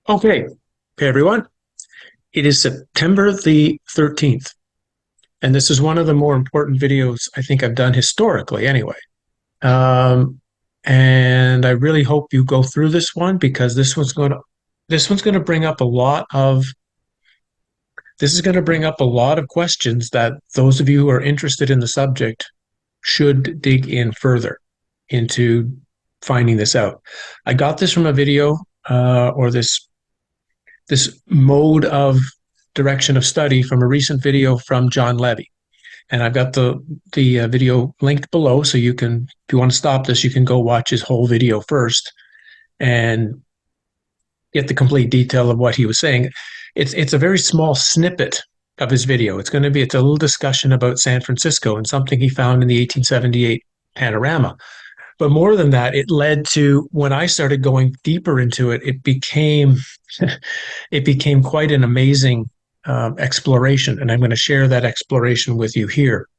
Okay, everyone. It is September the 13th, and this is one of the more important videos I think I've done historically anyway. Um, and I really hope you go through this one because this one's going to bring up a lot of this is going to bring up a lot of questions that those of you who are interested in the subject should dig in further into finding this out. I got this from a video or this mode of direction of study from a recent video from Jon Levi. And I've got the video linked below, so you can, if you want to stop this, you can go watch his whole video first and get the complete detail of what he was saying. It's a very small snippet of his video. It's a little discussion about San Francisco and something he found in the 1878 panorama. But more than that, it led to, when I started going deeper into it, it became quite an amazing exploration, and I'm going to share that exploration with you here.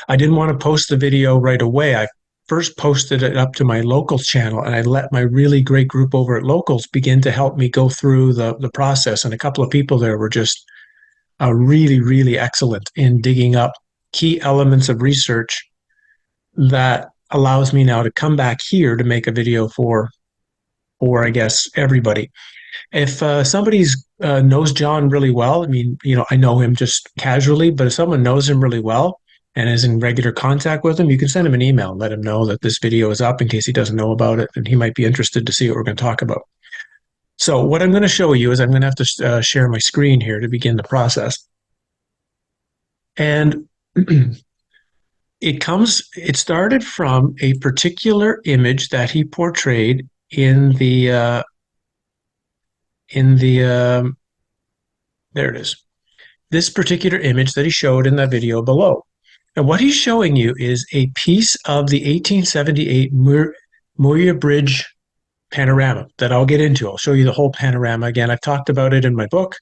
I didn't want to post the video right away. I first posted it up to my Locals channel, and I let my really great group over at Locals begin to help me go through the process. And a couple of people there were just really, really excellent in digging up key elements of research that allows me now to come back here to make a video for I guess, everybody. If somebody knows Jon really well, I mean, I know him just casually, but if someone knows him really well and is in regular contact with him, you can send him an email and let him know that this video is up in case he doesn't know about it, and he might be interested to see what we're going to talk about. So what I'm going to show you is I'm going to have to share my screen here to begin the process. And it started from a particular image that he portrayed in the there it is. This particular image that he showed in that video below. And what he's showing you is a piece of the 1878 Moya Bridge panorama that I'll get into. I'll show you the whole panorama again. I've talked about it in my book,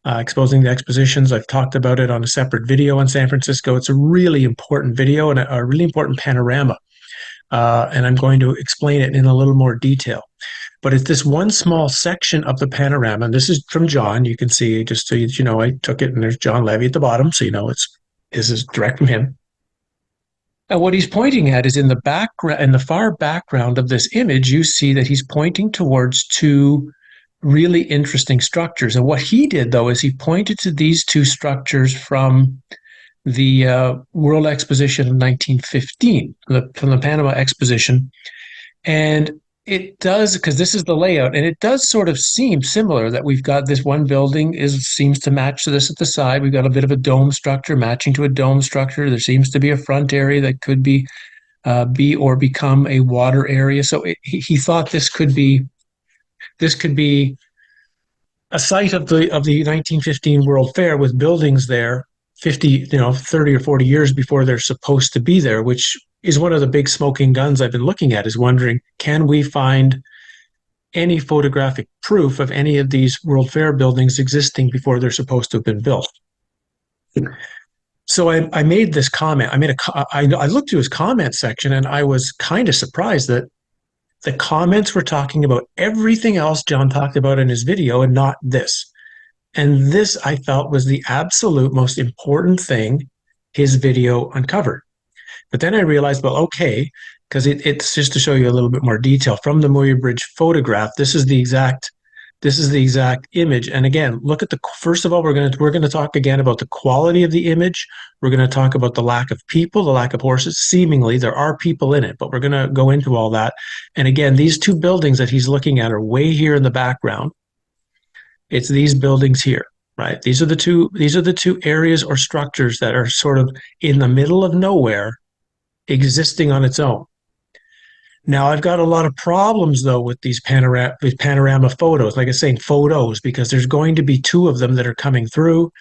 Exposing the Expositions. I've talked about it on a separate video on San Francisco. It's a really important video and a really important panorama. And I'm going to explain it in a little more detail. But it's this one small section of the panorama, and this is from Jon. You can see, just so you know, I took it, and there's Jon Levi at the bottom, so you know this is direct from him. And what he's pointing at is in the background, in the far background of this image, you see that he's pointing towards two really interesting structures. And what he did, though, is he pointed to these two structures from the World Exposition of 1915, from the Panama Exposition. And it does, because this is the layout, and it does sort of seem similar that we've got this one building seems to match to this at the side. We've got a bit of a dome structure matching to a dome structure. There seems to be a front area that could be or become a water area. So he thought this could be a site of the 1915 World Fair with buildings there 30 or 40 years before they're supposed to be there, which is one of the big smoking guns I've been looking at, is wondering, can we find any photographic proof of any of these World Fair buildings existing before they're supposed to have been built? So I made this comment. I looked through his comment section, and I was kind of surprised that the comments were talking about everything else Jon talked about in his video and not this. And this, I felt, was the absolute most important thing his video uncovered. But then I realized, well, okay, because it's just to show you a little bit more detail from the Moya Bridge photograph. This is the exact image. And again, look at first of all, we're going to talk again about the quality of the image. We're going to talk about the lack of people, the lack of horses. Seemingly there are people in it, but we're going to go into all that. And again, these two buildings that he's looking at are way here in the background. It's these buildings here, right? These are the two areas or structures that are sort of in the middle of nowhere, existing on its own. Now, I've got a lot of problems, though, with these panorama photos, like I was saying, photos, because there's going to be two of them that are coming through,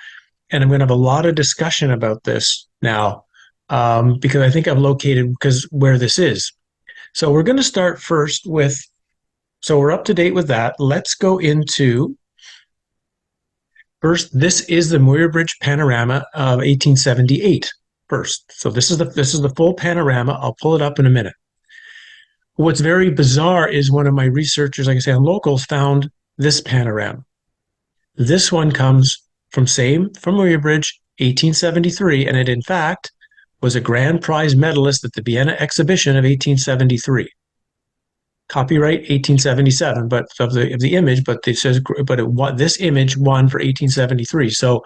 and I'm going to have a lot of discussion about this now, because I think I've located where this is. So we're going to start first with, so we're up to date with that. Let's go into, first, this is the Moya Bridge panorama of 1878. First. So this is the full panorama. I'll pull it up in a minute. What's very bizarre is one of my researchers, like I say, on locals, found this panorama. This one comes from Moya Bridge, 1873, and it in fact was a grand prize medalist at the Vienna exhibition of 1873. Copyright 1877, but of the image, but it says, but it won, this image won for 1873. So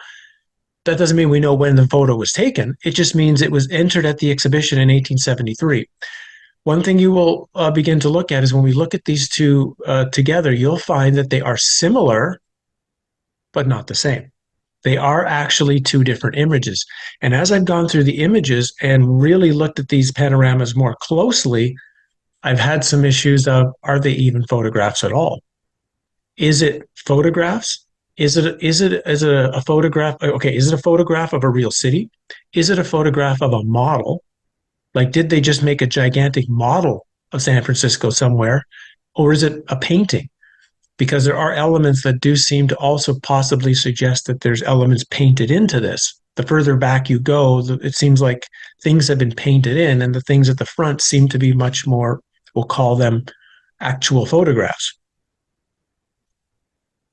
that doesn't mean we know when the photo was taken. It just means it was entered at the exhibition in 1873. One thing you will begin to look at is when we look at these two together, you'll find that they are similar, but not the same. They are actually two different images. And as I've gone through the images and really looked at these panoramas more closely, I've had some issues of, are they even photographs at all? Is it photographs? Is it a photograph? Okay, is it a photograph of a real city? Is it a photograph of a model? Like, did they just make a gigantic model of San Francisco somewhere? Or is it a painting? Because there are elements that do seem to also possibly suggest that there's elements painted into this. The further back you go, it seems like things have been painted in, and the things at the front seem to be much more, we'll call them actual photographs.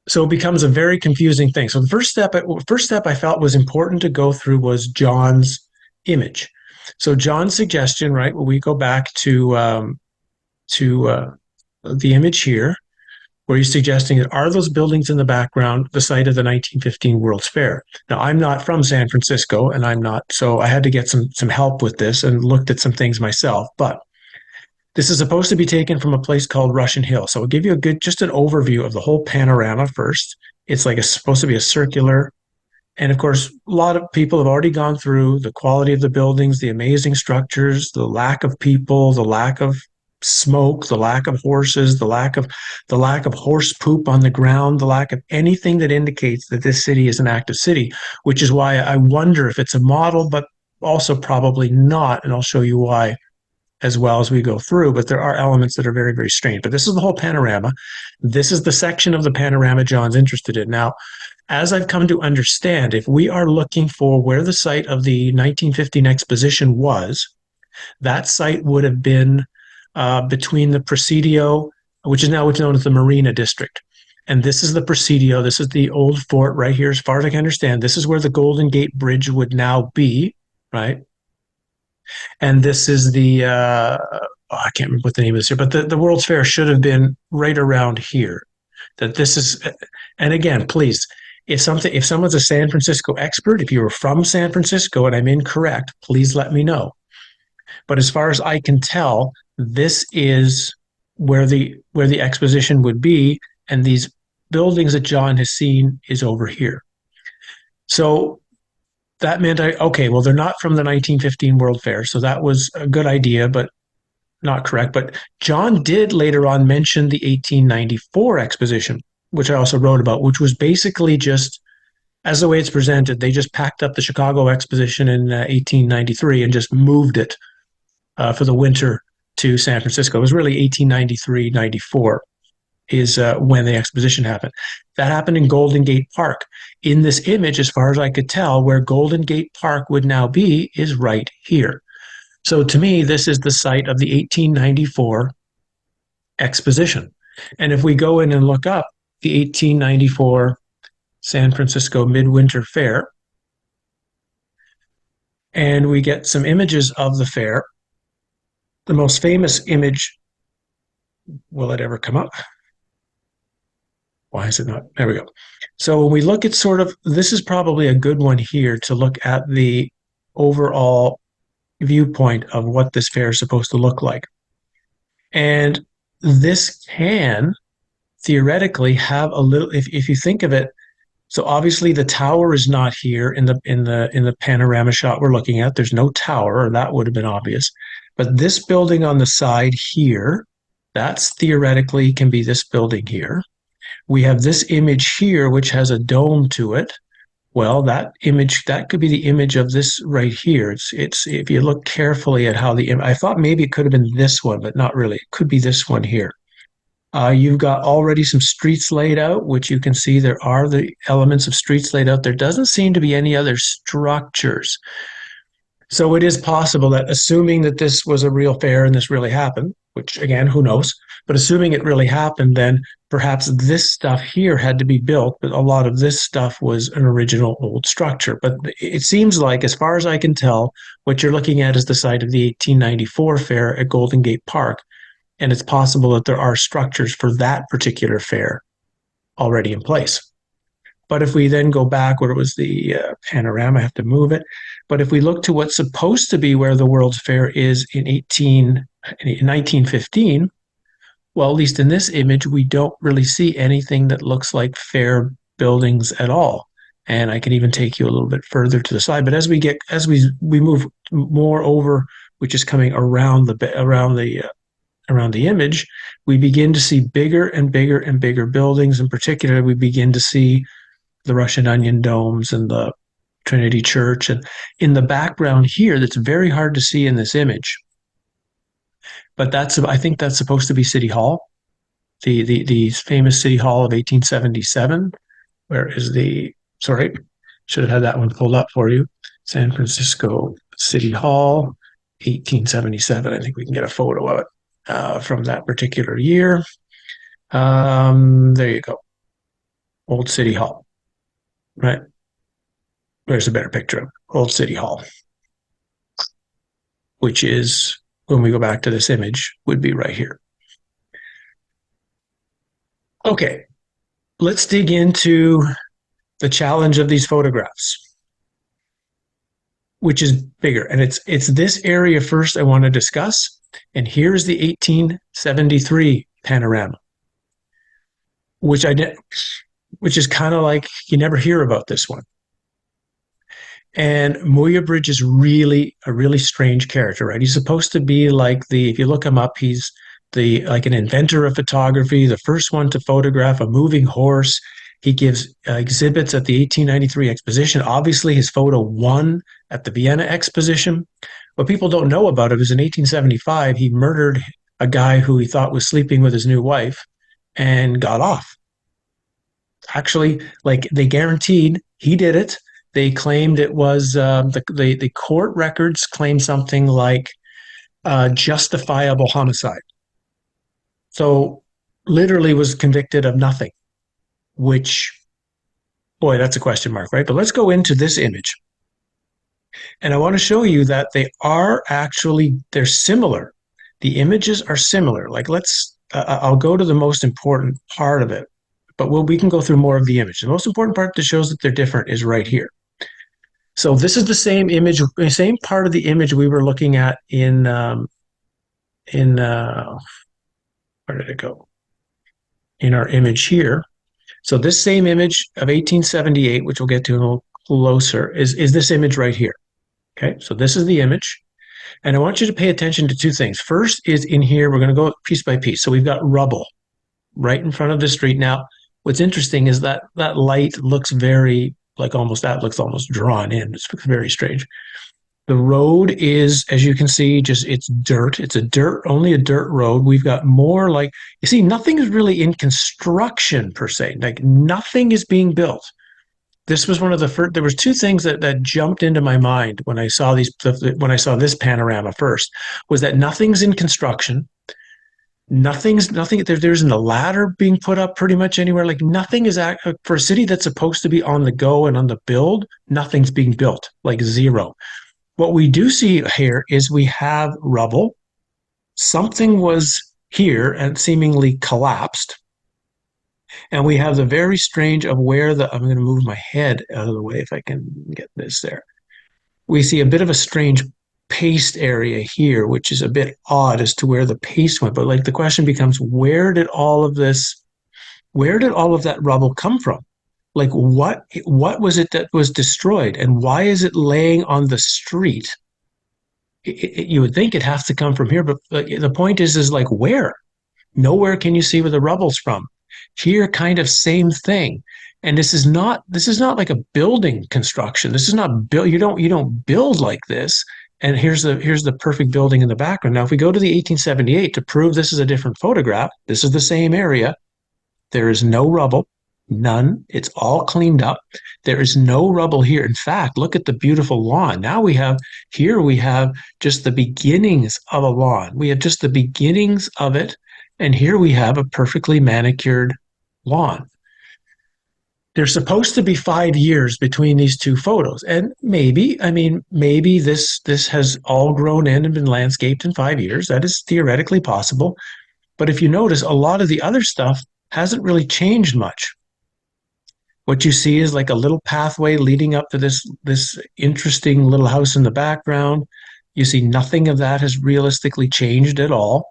So it becomes a very confusing thing. So the first step I felt was important to go through was Jon's image. So Jon's suggestion, right? Well, we go back to the image here, where he's suggesting that are those buildings in the background the site of the 1915 World's Fair? Now, I'm not from San Francisco, and I'm not, so I had to get some help with this and looked at some things myself. But this is supposed to be taken from a place called Russian Hill. So I'll give you just an overview of the whole panorama first. It's like supposed to be a circular. And of course, a lot of people have already gone through the quality of the buildings, the amazing structures, the lack of people, the lack of smoke, the lack of horses, the lack of horse poop on the ground, the lack of anything that indicates that this city is an active city, which is why I wonder if it's a model, but also probably not. And I'll show you why as well as we go through, but there are elements that are very, very strange. But this is the whole panorama. This is the section of the panorama Jon's interested in. Now, as I've come to understand, if we are looking for where the site of the 1915 exposition was, that site would have been between the Presidio, which is now what's known as the Marina District. And this is the Presidio. This is the old fort right here. As far as I can understand, this is where the Golden Gate Bridge would now be, right? And this is the, I can't remember what the name is here, but the World's Fair should have been right around here. That this is, and again, please, if someone's a San Francisco expert, if you were from San Francisco and I'm incorrect, please let me know. But as far as I can tell, this is where the exposition would be, and these buildings that Jon has seen is over here. So that meant well, they're not from the 1915 World Fair, so that was a good idea, but not correct. But Jon did later on mention the 1894 exposition, which I also wrote about, which was basically just, as the way it's presented, they just packed up the Chicago exposition in 1893 and just moved it for the winter to San Francisco. It was really 1893-94 is when the exposition happened. That happened in Golden Gate Park. In this image, as far as I could tell, where Golden Gate Park would now be is right here. So to me, this is the site of the 1894 exposition. And if we go in and look up the 1894 San Francisco Midwinter Fair, and we get some images of the fair, the most famous image, will it ever come up? Why is it not? There we go. So when we look at this is probably a good one here to look at the overall viewpoint of what this fair is supposed to look like. And this can theoretically have a little, if you think of it, so obviously the tower is not here in the panorama shot we're looking at. There's no tower, or that would have been obvious. But this building on the side here, that's theoretically can be this building here. We have this image here, which has a dome to it. Well, that could be the image of this right here. It's if you look carefully at how I thought maybe it could have been this one, but not really. It could be this one here. You've got already some streets laid out, which you can see there are the elements of streets laid out. There doesn't seem to be any other structures. So it is possible that, assuming that this was a real fair and this really happened, which again, who knows, but assuming it really happened, then perhaps this stuff here had to be built, but a lot of this stuff was an original old structure. But it seems like, as far as I can tell, what you're looking at is the site of the 1894 fair at Golden Gate Park. And it's possible that there are structures for that particular fair already in place. But if we then go back where it was the panorama, I have to move it. But if we look to what's supposed to be where the World's Fair is in 1915, well, at least in this image, we don't really see anything that looks like fair buildings at all. And I can even take you a little bit further to the side. But as we move more over, which is coming around the image, we begin to see bigger and bigger and bigger buildings. In particular, we begin to see the Russian onion domes and the Trinity Church. And in the background here, that's very hard to see in this image, but I think that's supposed to be City Hall, the famous City Hall of 1877. Where is sorry, should have had that one pulled up for you. San Francisco City Hall, 1877. I think we can get a photo of it from that particular year. There you go. Old City Hall. Right. There's a better picture of Old City Hall, which is, when we go back to this image, would be right here. Okay, let's dig into the challenge of these photographs, which is bigger. And it's this area first I want to discuss. And here's the 1873 panorama, which is kind of like, you never hear about this one. And Moya Bridge is really a really strange character, right? He's supposed to be like if you look him up, he's like an inventor of photography, the first one to photograph a moving horse. He gives exhibits at the 1893 exposition. Obviously, his photo won at the Vienna exposition. What people don't know about it is in 1875, he murdered a guy who he thought was sleeping with his new wife and got off. Actually, like, they guaranteed he did it. They claimed it was the court records claim something like justifiable homicide. So literally was convicted of nothing, which, boy, that's a question mark, right? But let's go into this image. And I want to show you that they're similar. The images are similar. Like, I'll go to the most important part of it, but we can go through more of the image. The most important part that shows that they're different is right here. So this is the same image, the same part of the image we were looking at in where did it go? In our image here. So this same image of 1878, which we'll get to a little closer, is this image right here. Okay, so this is the image. And I want you to pay attention to two things. First is in here, we're going to go piece by piece. So we've got rubble right in front of the street. Now, what's interesting is that light looks looks almost drawn in. It's very strange. The road is, as you can see, it's dirt. It's only a dirt road. We've got more you see, nothing is really in construction per se. Like, nothing is being built. This was one of the first, there was two things that jumped into my mind when I saw this panorama first, was that nothing's in construction. Nothing, there isn't a ladder being put up pretty much anywhere. Like, nothing is, for a city that's supposed to be on the go and on the build, nothing's being built, like zero. What we do see here is we have rubble. Something was here and seemingly collapsed. And we have the very strange of where I'm going to move my head out of the way if I can get this there. We see a bit of a strange paste area here, which is a bit odd as to where the paste went. But the question becomes, where did all of that rubble come from? Like, what was it that was destroyed, and why is it laying on the street? You would think it has to come from here, but the point is like, where? Nowhere can you see where the rubble's from. Here, kind of same thing. And this is not like a building construction. This is not built. You don't build like this. And here's the perfect building in the background. Now, if we go to the 1878 to prove this is a different photograph, this is the same area. There is no rubble. None. It's all cleaned up. There is no rubble here. In fact, look at the beautiful lawn. Now we have just the beginnings of a lawn. We have just the beginnings of it. And here we have a perfectly manicured lawn. There's supposed to be 5 years between these two photos. And maybe this has all grown in and been landscaped in 5 years. That is theoretically possible. But if you notice, a lot of the other stuff hasn't really changed much. What you see is like a little pathway leading up to this interesting little house in the background. You see nothing of that has realistically changed at all,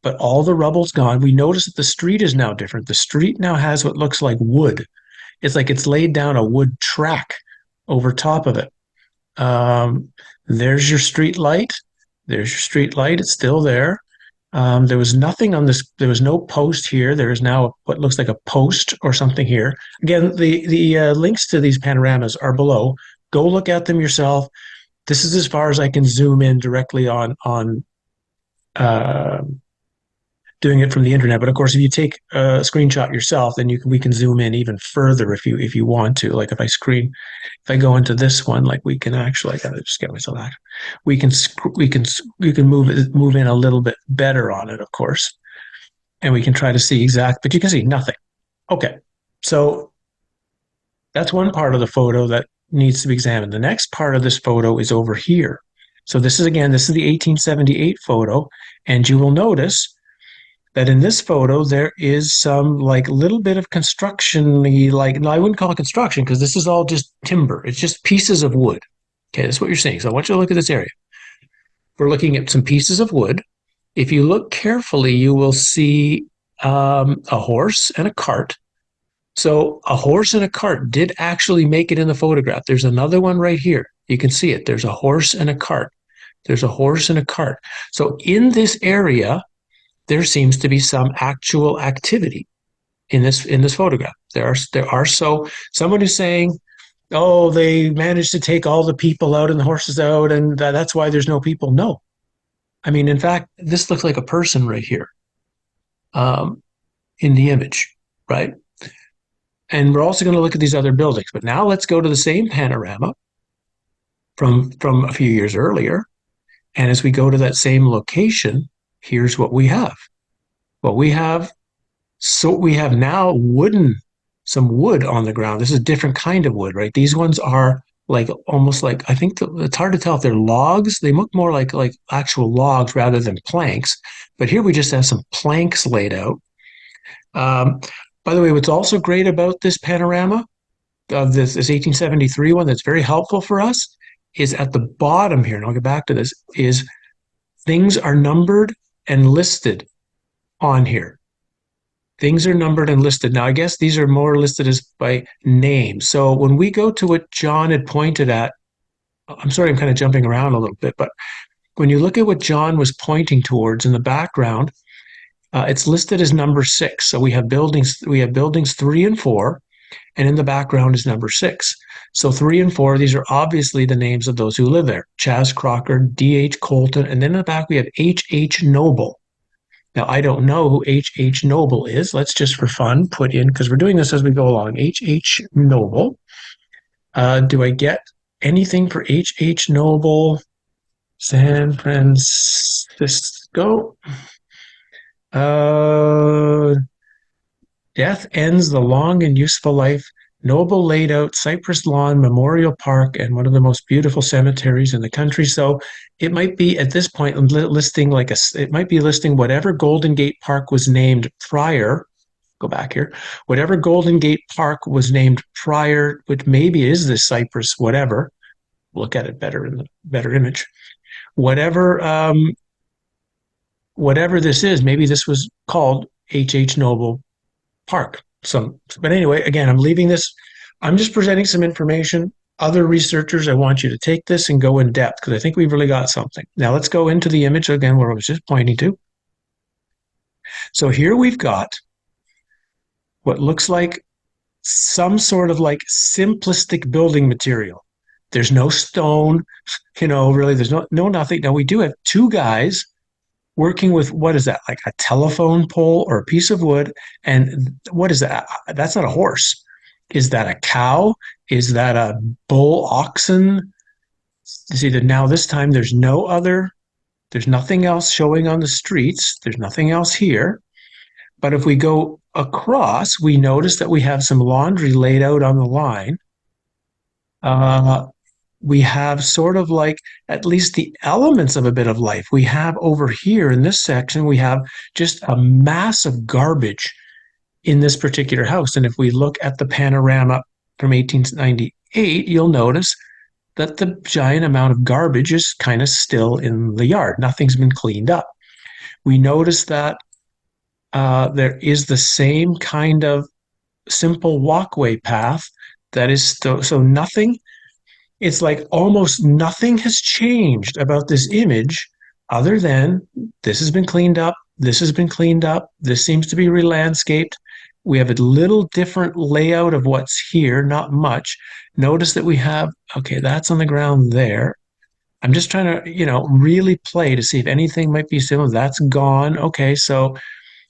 but all the rubble's gone. We notice that the street is now different. The street now has what looks like wood. It's like it's laid down a wood track over top of it. There's your street light. There's your street light. It's still there. There was nothing on this. There was no post here. There is now what looks like a post or something here. Again, the links to these panoramas are below. Go look at them yourself. This is as far as I can zoom in directly on doing it from the internet. But of course, if you take a screenshot yourself, then we can zoom in even further if you want to. Like if I go into this one, like we can actually, I gotta just get myself back. You can move in a little bit better on it, of course, and we can try to see but you can see nothing. Okay, so that's one part of the photo that needs to be examined. The next part of this photo is over here. So this is the 1878 photo, and you will notice that in this photo, there is some like little bit of construction-y, no, I wouldn't call it construction because this is all just timber. It's just pieces of wood. Okay, that's what you're seeing. So I want you to look at this area. We're looking at some pieces of wood. If you look carefully, you will see a horse and a cart. So a horse and a cart did actually make it in the photograph. There's another one right here. You can see it. There's a horse and a cart. There's a horse and a cart. So in this area, there seems to be some actual activity in this photograph. There are so someone is saying, oh, they managed to take all the people out and the horses out, and that's why there's no people. No, I mean, in fact, this looks like a person right here, in the image, right? And we're also going to look at these other buildings. But now let's go to the same panorama from a few years earlier, and as we go to that same location, here's what we have. We have now some wood on the ground. This is a different kind of wood, right? These ones are like almost like, I think it's hard to tell if they're logs. They look more like actual logs rather than planks. But here we just have some planks laid out. By the way, what's also great about this panorama of this 1873 one that's very helpful for us is at the bottom here, and I'll get back to this, is things are numbered and listed on here. Things are numbered and listed. Now, I guess these are more listed as by name. So when we go to what John had pointed at, I'm sorry, I'm kind of jumping around a little bit, but when you look at what John was pointing towards in the background, it's listed as number 6. So we have buildings 3 and 4, and in the background is number 6. So 3 and 4, these are obviously the names of those who live there. Chas Crocker, D.H. Colton, and then in the back we have H.H. Noble. Now, I don't know who H.H. Noble is. Let's just for fun put in, because we're doing this as we go along, H.H. Noble. Do I get anything for H.H. Noble? San Francisco. Death ends the long and useful life. Noble laid out Cypress Lawn Memorial Park and one of the most beautiful cemeteries in the country. So it might be at this point listing whatever Golden Gate Park was named prior. Go back here. Whatever Golden Gate Park was named prior, which maybe is this Cypress, whatever. Look at it better in the better image. Whatever this is, maybe this was called H.H. Noble Park. But anyway, again, I'm leaving this. I'm just presenting some information. Other researchers, I want you to take this and go in depth because I think we've really got something. Now let's go into the image again where I was just pointing to. So here we've got what looks like some sort of like simplistic building material. There's no stone, really, there's no nothing. Now we do have 2 guys working with, what is that, like a telephone pole or a piece of wood? And what is that? That's not a horse. Is that a cow? Is that a bull oxen? See that now this time there's nothing else showing on the streets. There's nothing else here. But if we go across, we notice that we have some laundry laid out on the line. Uh, we have sort of like at least the elements of a bit of life. We have over here in this section, we have just a mass of garbage in this particular house. And if we look at the panorama from 1898, you'll notice that the giant amount of garbage is kind of still in the yard. Nothing's been cleaned up. We notice that there is the same kind of simple walkway path that is still, so nothing, it's like almost nothing has changed about this image other than this has been cleaned up, this has been cleaned up, this seems to be re-landscaped. We have a little different layout of what's here, not much. Notice that we have, okay, that's on the ground there. I'm just trying to, really play to see if anything might be similar. That's gone. Okay, so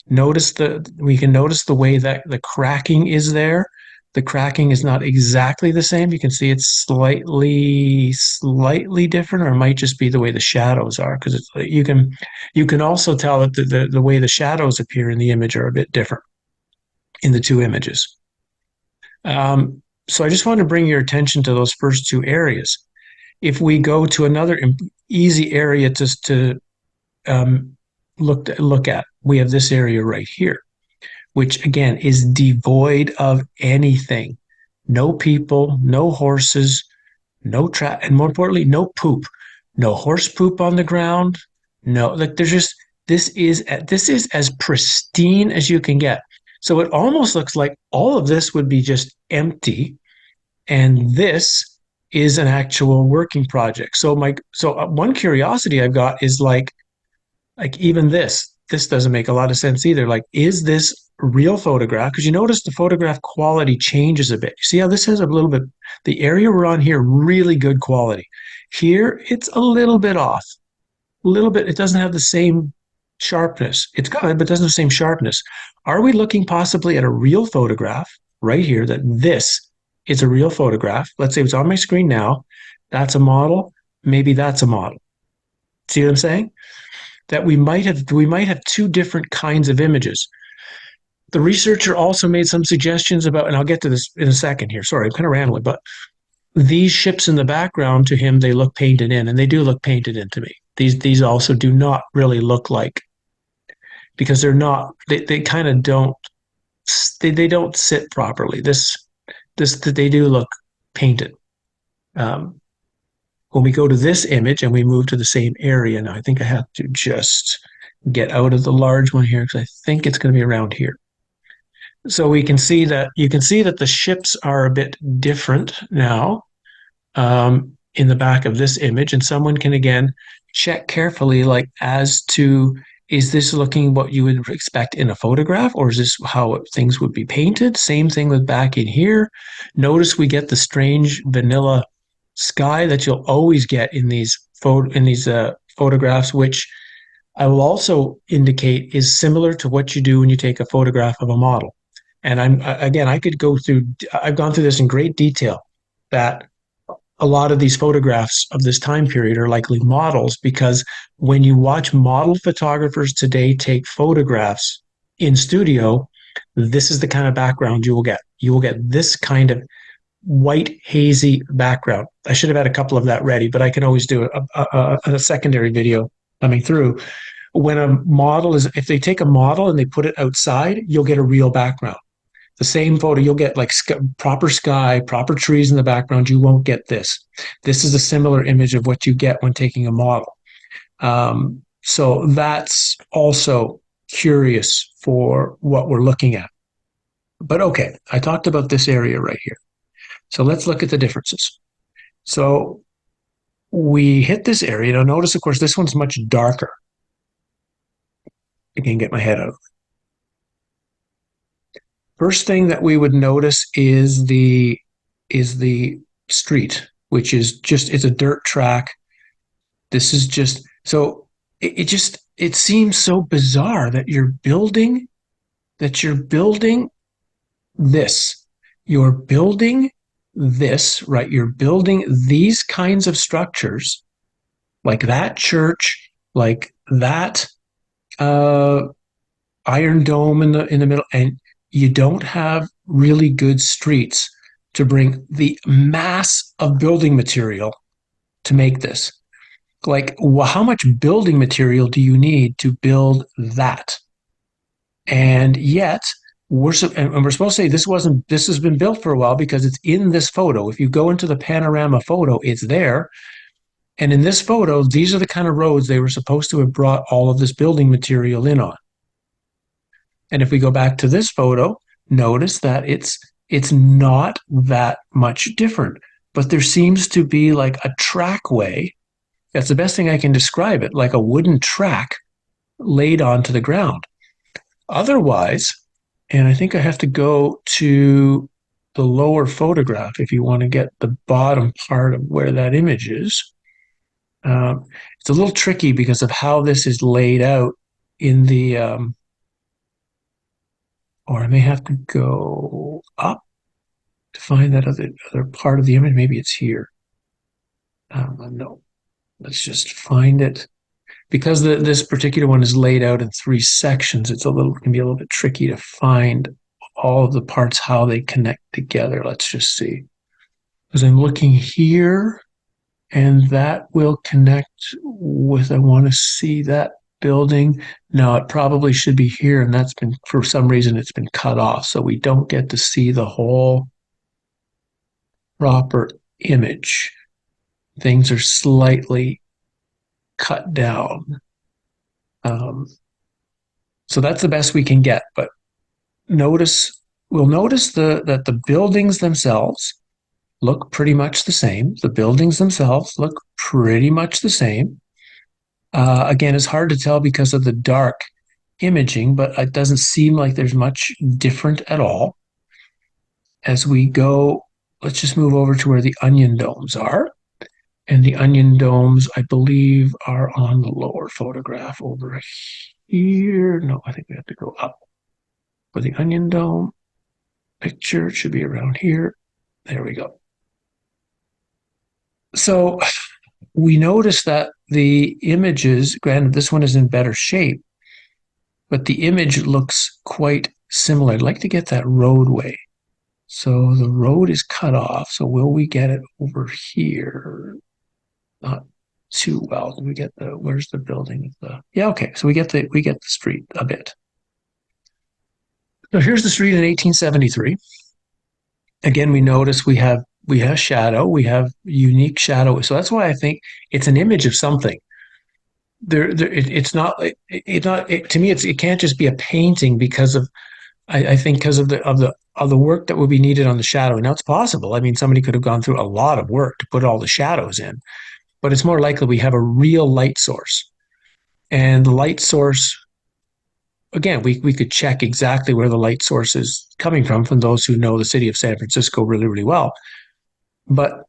we can notice the way that the cracking is there. The cracking is not exactly the same. You can see it's slightly different, or it might just be the way the shadows are, because you can also tell that the way the shadows appear in the image are a bit different in the two images. So I just want to bring your attention to those first two areas. If we go to another easy area to look at, we have this area right here, which again is devoid of anything. No people, no horses, and more importantly, no poop. No horse poop on the ground. No, like there's just this is as pristine as you can get. So it almost looks like all of this would be just empty, and this is an actual working project. So one curiosity I've got is like even this doesn't make a lot of sense either. Like, is this real photograph? Because you notice the photograph quality changes a bit. You see how this is a little bit, the area we're on here, really good quality. Here, it's a little bit off. A little bit, it doesn't have the same sharpness. It's good, but it doesn't have the same sharpness. Are we looking possibly at a real photograph right here, that this is a real photograph? Let's say it's on my screen now. That's a model. Maybe that's a model. See what I'm saying? That we might have two different kinds of images. The researcher also made some suggestions about, and I'll get to this in a second here. Sorry, I'm kind of rambling, but these ships in the background, to him, they look painted in, and they do look painted in to me. These also do not really look like, because they're not, they kind of don't, they don't sit properly. They do look painted. When we go to this image and we move to the same area, now I think I have to just get out of the large one here, because I think it's going to be around here. So you can see that the ships are a bit different now in the back of this image, and someone can again check carefully, like, as to, is this looking what you would expect in a photograph, or is this how things would be painted? Same thing with back in here. Notice we get the strange vanilla sky that you'll always get in these photographs, which I will also indicate is similar to what you do when you take a photograph of a model. And I've gone through this in great detail, that a lot of these photographs of this time period are likely models, because when you watch model photographers today take photographs in studio, this is the kind of background you will get. You will get this kind of white, hazy background. I should have had a couple of that ready, but I can always do a secondary video coming through. When a model if they take a model and they put it outside, you'll get a real background. The same photo, you'll get like proper sky, proper trees in the background. You won't get this. This is a similar image of what you get when taking a model. So that's also curious for what we're looking at. But okay, I talked about this area right here. So let's look at the differences. So we hit this area. Now notice, of course, this one's much darker. I can get my head out of it. First thing that we would notice is the street, which is it's a dirt track. This is just, so it it seems so bizarre that you're building this. You're building this, right? You're building these kinds of structures, like that church, like that uh, iron dome in the middle, and you don't have really good streets to bring the mass of building material to make this. Like, how much building material do you need to build that? And yet, we're supposed to say this has been built for a while because it's in this photo. If you go into the panorama photo, it's there. And in this photo, these are the kind of roads they were supposed to have brought all of this building material in on. And if we go back to this photo, notice that it's not that much different, but there seems to be like a trackway. That's the best thing I can describe it, like a wooden track laid onto the ground. Otherwise, and I think I have to go to the lower photograph if you want to get the bottom part of where that image is. It's a little tricky because of how this is laid out in the, or I may have to go up to find that other part of the image. Maybe it's here. No, let's just find it. Because this particular one is laid out in three sections, can be a little bit tricky to find all of the parts, how they connect together. Let's just see. Because I'm looking here, and that will connect with, I want to see that building. No, it probably should be here, and that's been, for some reason, it's been cut off. So we don't get to see the whole proper image. Things are slightly cut down. So that's the best we can get. But we'll notice that the buildings themselves look pretty much the same. The buildings themselves look pretty much the same. Again, it's hard to tell because of the dark imaging, but it doesn't seem like there's much different at all. As we go, let's just move over to where the onion domes are. And the onion domes, I believe, are on the lower photograph over here. No, I think we have to go up. For the onion dome picture, it should be around here. There we go. So we notice that the images, granted, this one is in better shape, but the image looks quite similar. I'd like to get that roadway. So the road is cut off. So will we get it over here? Not too well. We get where's the building? Yeah, okay. So we get the street a bit. So here's the street in 1873. Again, we notice we have shadow, we have unique shadow. So that's why I think it's an image of something. It's not to me. It can't just be a painting because of I think because of the work that would be needed on the shadow. Now it's possible. I mean, somebody could have gone through a lot of work to put all the shadows in, but it's more likely we have a real light source. And the light source, again, we could check exactly where the light source is coming from those who know the city of San Francisco really, really well. But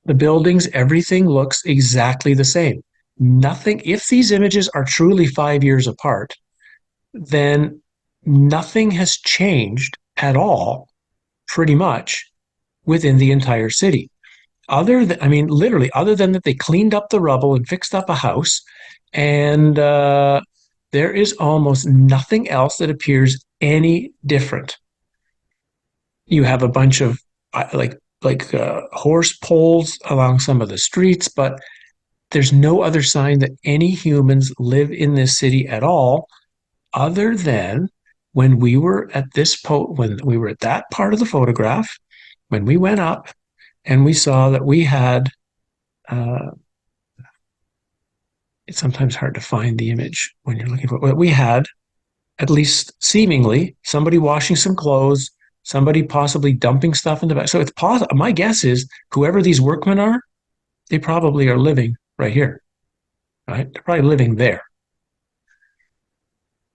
the buildings, everything looks exactly the same. Nothing, if these images are truly 5 years apart, then nothing has changed at all, pretty much, within the entire city. Literally, other than that they cleaned up the rubble and fixed up a house, and there is almost nothing else that appears any different. You have a bunch of horse poles along some of the streets, but there's no other sign that any humans live in this city at all, other than when we were at that part of the photograph, when we went up and we saw that we had, it's sometimes hard to find the image when you're looking for it. We had, at least seemingly, somebody washing some clothes, somebody possibly dumping stuff in the back. So it's possible. My guess is whoever these workmen are, they probably are living right here, right? They're probably living there.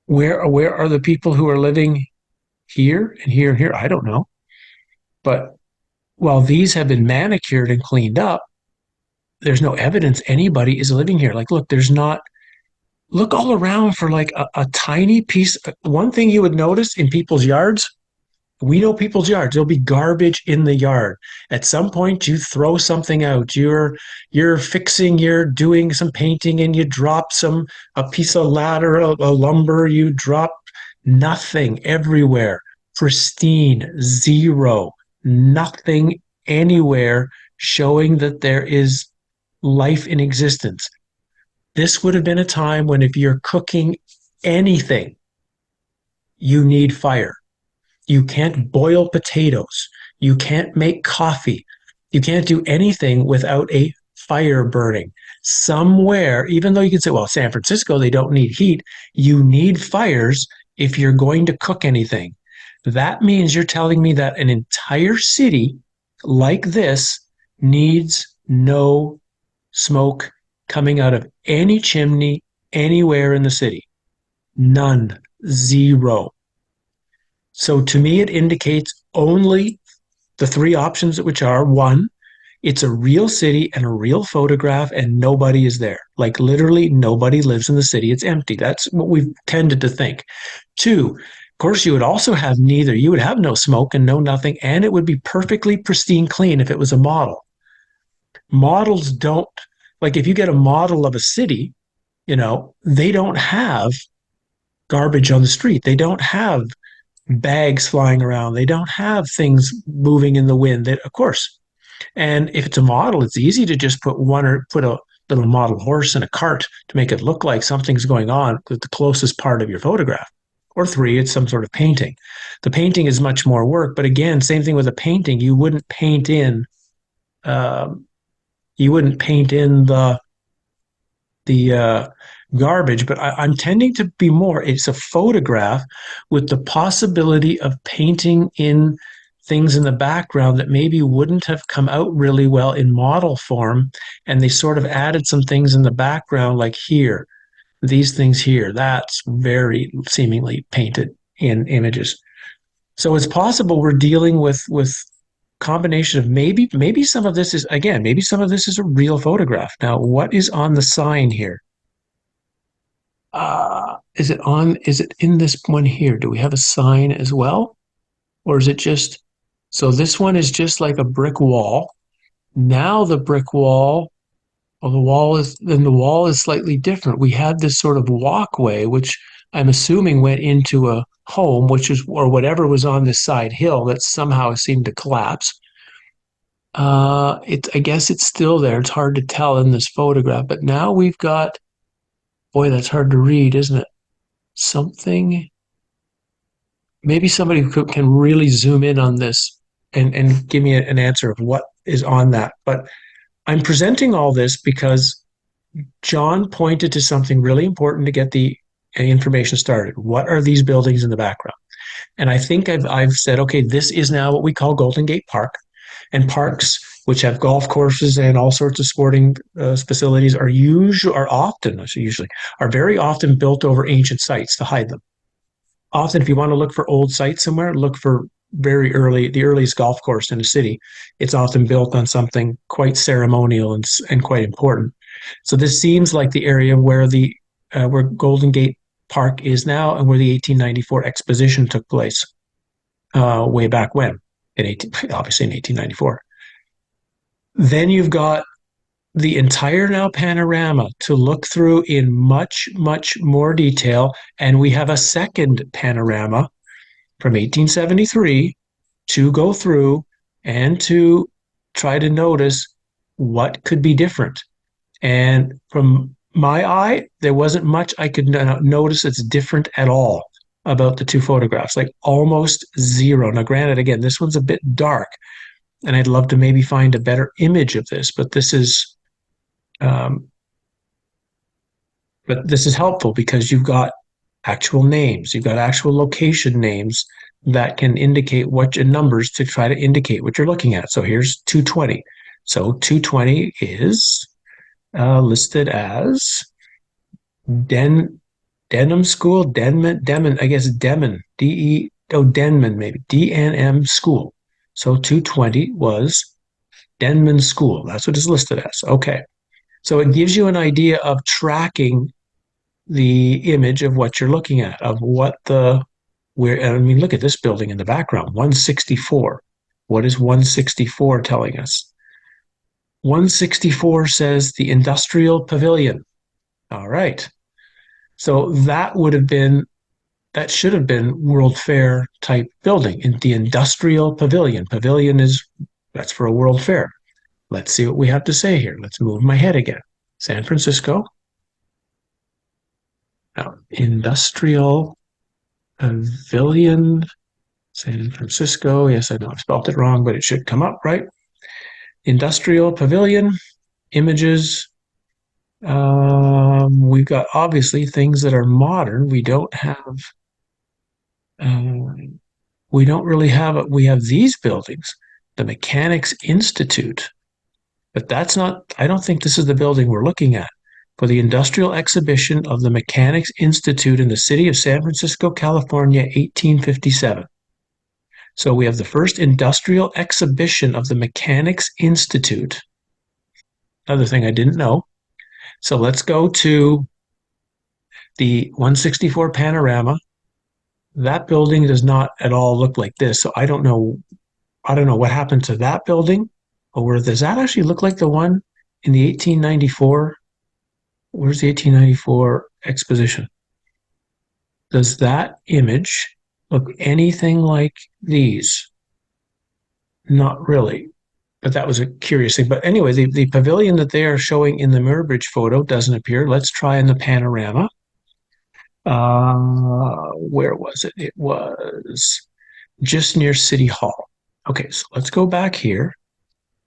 Where are the people who are living here and here and here? I don't know. But while these have been manicured and cleaned up, there's no evidence anybody is living here. Like, look, there's not look all around for like a tiny piece. One thing you would notice in people's yards, we know people's yards. There'll be garbage in the yard. At some point, you throw something out. You're fixing. You're doing some painting, and you drop a piece of ladder, a lumber. You drop nothing everywhere. Pristine, zero, nothing anywhere showing that there is life in existence. This would have been a time when if you're cooking anything, you need fire. You can't boil potatoes. You can't make coffee. You can't do anything without a fire burning. Somewhere, even though you can say, well, San Francisco, they don't need heat, you need fires if you're going to cook anything. That means you're telling me that an entire city like this needs no smoke coming out of any chimney anywhere in the city. None. Zero. So to me, it indicates only the three options, which are one, it's a real city and a real photograph, and nobody is there. Like literally nobody lives in the city. It's empty. That's what we've tended to think. Two, of course, you would also have neither. You would have no smoke and no nothing, and it would be perfectly pristine clean if it was a model. Models don't, like if you get a model of a city, they don't have garbage on the street. They don't have bags flying around. They don't have things moving in the wind. Of course. And if it's a model, it's easy to just put a little model horse in a cart to make it look like something's going on with the closest part of your photograph. Or three, it's some sort of painting. The painting is much more work, but again, same thing with a painting. Um, you wouldn't paint in the garbage, but I'm tending to be more, it's a photograph with the possibility of painting in things in the background that maybe wouldn't have come out really well in model form. And they sort of added some things in the background, like here, these things here. That's very seemingly painted in images. So it's possible we're dealing with combination of maybe some of this is, again, maybe some of this is a real photograph. Now, what is on the sign here? Is it in this one here? Do we have a sign as well? Or is it just, so this one is just like a brick wall. Now the brick wall, well, the wall is slightly different. We had this sort of walkway, which I'm assuming went into a home, or whatever was on this side hill that somehow seemed to collapse. I guess it's still there. It's hard to tell in this photograph, but now we've got, boy, that's hard to read, isn't it? Something, maybe somebody can really zoom in on this and give me an answer of what is on that. But I'm presenting all this because Jon pointed to something really important to get the information started. What are these buildings in the background? And I think I've said, okay, this is now what we call Golden Gate Park. And parks, which have golf courses and all sorts of sporting facilities, are very often built over ancient sites to hide them. Often, if you want to look for old sites somewhere, look for the earliest golf course in a city. It's often built on something quite ceremonial and quite important. So this seems like the area where where Golden Gate Park is now, and where the 1894 exposition took place way back when, obviously in 1894. Then you've got the entire now panorama to look through in much, much more detail. And we have a second panorama from 1873 to go through and to try to notice what could be different. And from my eye, there wasn't much I could notice that's different at all about the two photographs, like almost zero. Now, granted, again, this one's a bit dark, and I'd love to maybe find a better image of this, but this is helpful because you've got actual names, you've got actual location names that can indicate numbers to try to indicate what you're looking at. So here's 220. So 220 is listed as Denham School, Denman, I guess Denman, Denman maybe, DNM School. So 220 was Denman School. That's what it's listed as. Okay. So it gives you an idea of tracking the image of what you're looking at, of what the where. I mean, look at this building in the background, 164. What is 164 telling us? 164 says the Industrial Pavilion. All right. So that should have been World Fair type building in the Industrial Pavilion. Pavilion that's for a World Fair. Let's see what we have to say here. Let's move my head again. San Francisco. Now, Industrial Pavilion, San Francisco. Yes, I know I've spelled it wrong, but it should come up, right? Industrial Pavilion, images. We've got obviously things that are modern. We don't really have it. We have these buildings, the Mechanics Institute, but I don't think this is the building we're looking at. For the Industrial Exhibition of the Mechanics Institute in the city of San Francisco, California, 1857. So we have the first industrial exhibition of the Mechanics Institute. Another thing I didn't know. So let's go to the 164 panorama. That building does not at all look like this. So I don't know what happened to that building. Or does that actually look like the one in the 1894? Where's the 1894 exposition? Does that image look anything like these? Not really, but that was a curious thing. But anyway, the pavilion that they are showing in the Moya Bridge photo doesn't appear. Let's try in the panorama. Where was it? It was just near City Hall. Okay, so let's go back here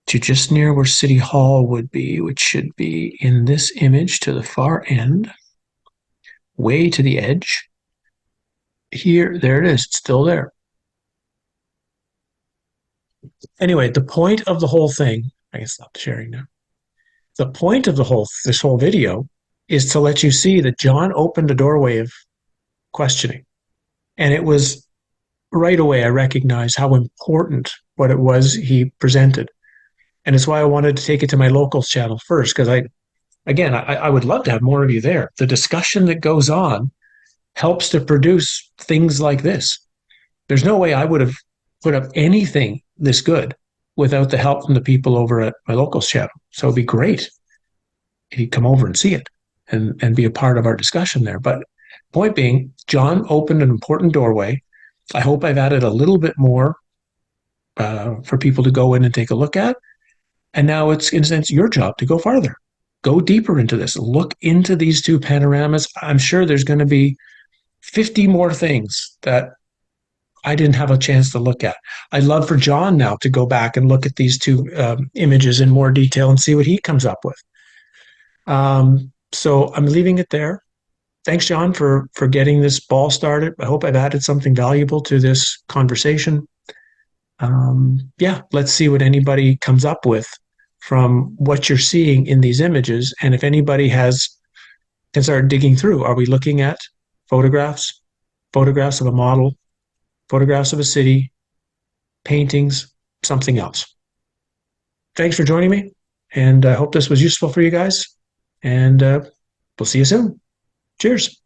to just near where City Hall would be, which should be in this image to the far end, way to the edge. Here, there it is. It's still there. Anyway, the point of the whole thing, I can stop sharing now. The point of this whole video is to let you see that Jon opened a doorway of questioning. And it was right away I recognized how important what it was he presented. And it's why I wanted to take it to my locals channel first, because I would love to have more of you there. The discussion that goes on helps to produce things like this. There's no way I would have put up anything this good without the help from the people over at my locals channel. So it'd be great if you'd come over and see it and be a part of our discussion there. But point being, Jon opened an important doorway. I hope I've added a little bit more for people to go in and take a look at. And now it's, in a sense, your job to go farther. Go deeper into this. Look into these two panoramas. I'm sure there's going to be 50 more things that I didn't have a chance to look at. I'd love for Jon now to go back and look at these two images in more detail and see what he comes up with. So I'm leaving it there. Thanks, Jon, for getting this ball started. I hope I've added something valuable to this conversation. Let's see what anybody comes up with from what you're seeing in these images. And if anybody can start digging through, are we looking at photographs of a model, photographs of a city, paintings, something else? Thanks for joining me. And I hope this was useful for you guys. And we'll see you soon. Cheers.